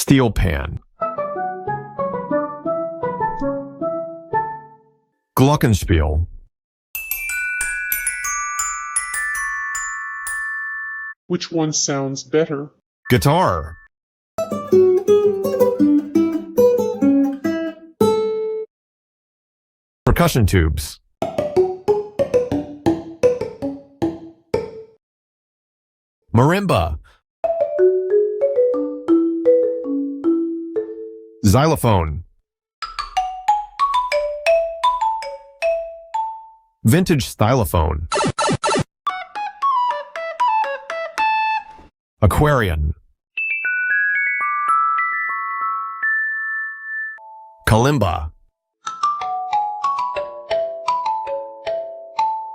Steel pan. Glockenspiel. Which one sounds better? Guitar. Percussion tubes. Marimba. Xylophone. Vintage stylophone. Aquarium. Kalimba.